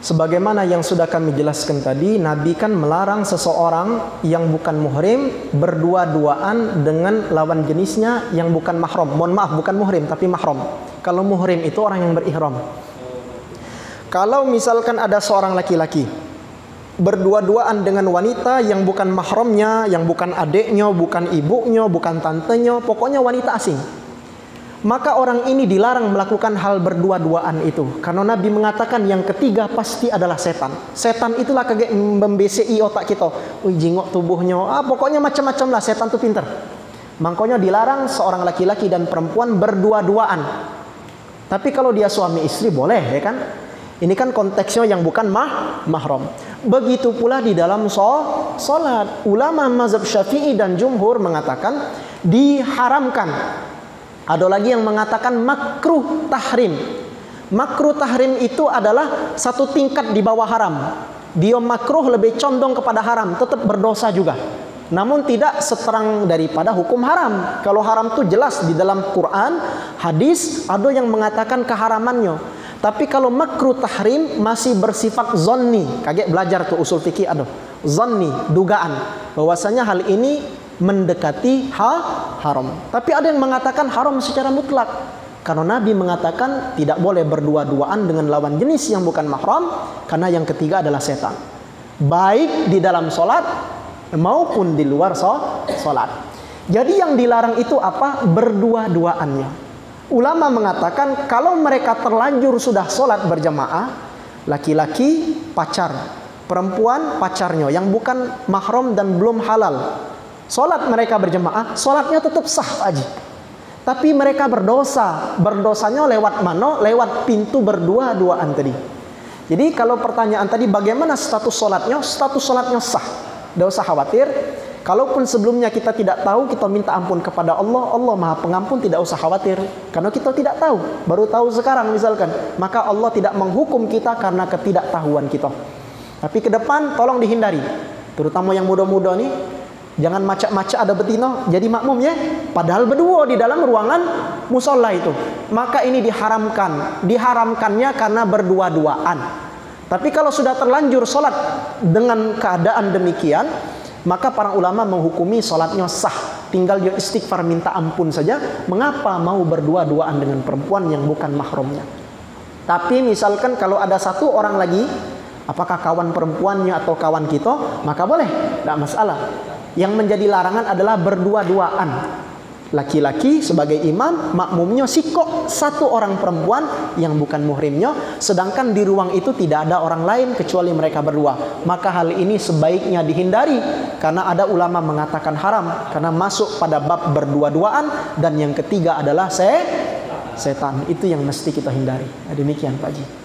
Sebagaimana yang sudah kami jelaskan tadi, Nabi kan melarang seseorang yang bukan muhrim berdua-duaan dengan lawan jenisnya yang bukan mahram. Mohon maaf, bukan muhrim tapi mahram. Kalau muhrim itu orang yang berihram. Kalau misalkan ada seorang laki-laki berdua-duaan dengan wanita yang bukan mahramnya, yang bukan adiknya, bukan ibunya, bukan tantenya, pokoknya wanita asing, maka orang ini dilarang melakukan hal berdua-duaan itu. Karena Nabi mengatakan yang ketiga pasti adalah setan. Setan itulah kaget membesei otak kita. Jingok tubuhnya, pokoknya macam-macam lah, setan itu pintar. Makanya dilarang seorang laki-laki dan perempuan berdua-duaan. Tapi kalau dia suami istri boleh, ya kan? Ini kan konteksnya yang bukan mahram. Begitu pula di dalam sholat. Ulama mazhab Syafi'i dan jumhur mengatakan diharamkan. Ada lagi yang mengatakan makruh tahrim. Makruh tahrim itu adalah satu tingkat di bawah haram. Dia makruh lebih condong kepada haram, tetap berdosa juga. Namun tidak seterang daripada hukum haram. Kalau haram itu jelas di dalam Quran, hadis, ada yang mengatakan keharamannya. Tapi kalau makruh tahrim masih bersifat zonni. Kaget belajar tuh usul fikih ada. Zonni, dugaan. Bahwasanya hal ini mendekati haram. Tapi ada yang mengatakan haram secara mutlak. Karena Nabi mengatakan tidak boleh berdua-duaan dengan lawan jenis yang bukan mahram. Karena yang ketiga adalah setan. Baik di dalam sholat maupun di luar sholat. Jadi yang dilarang itu apa? Berdua-duaannya. Ulama mengatakan kalau mereka terlanjur sudah sholat berjamaah, laki-laki pacar, perempuan pacarnya yang bukan mahram dan belum halal, sholat mereka berjamaah, sholatnya tetap sah aja. Tapi mereka berdosa. Berdosanya lewat mana? Lewat pintu berdua-duaan tadi. Jadi kalau pertanyaan tadi bagaimana status sholatnya? Status sholatnya sah. Tidak usah khawatir. Kalaupun sebelumnya kita tidak tahu, kita minta ampun kepada Allah. Allah Maha Pengampun, tidak usah khawatir. Karena kita tidak tahu, baru tahu sekarang misalkan. Maka Allah tidak menghukum kita karena ketidaktahuan kita. Tapi ke depan tolong dihindari. Terutama yang muda-muda nih, jangan macak-macak ada betina jadi makmum ya. Padahal berdua di dalam ruangan musola itu. Maka ini diharamkan. Diharamkannya karena berdua-duaan. Tapi kalau sudah terlanjur sholat dengan keadaan demikian, maka para ulama menghukumi sholatnya sah. Tinggal dia istighfar minta ampun saja. Mengapa mau berdua-duaan dengan perempuan yang bukan mahramnya? Tapi misalkan kalau ada satu orang lagi, apakah kawan perempuannya atau kawan kita, maka boleh, tidak masalah. Yang menjadi larangan adalah berdua-duaan. Laki-laki sebagai imam, makmumnya sikok satu orang perempuan yang bukan muhrimnya, sedangkan di ruang itu tidak ada orang lain kecuali mereka berdua. Maka hal ini sebaiknya dihindari karena ada ulama mengatakan haram karena masuk pada bab berdua-duaan, dan yang ketiga adalah setan. Itu yang mesti kita hindari. Demikian Pak Ji.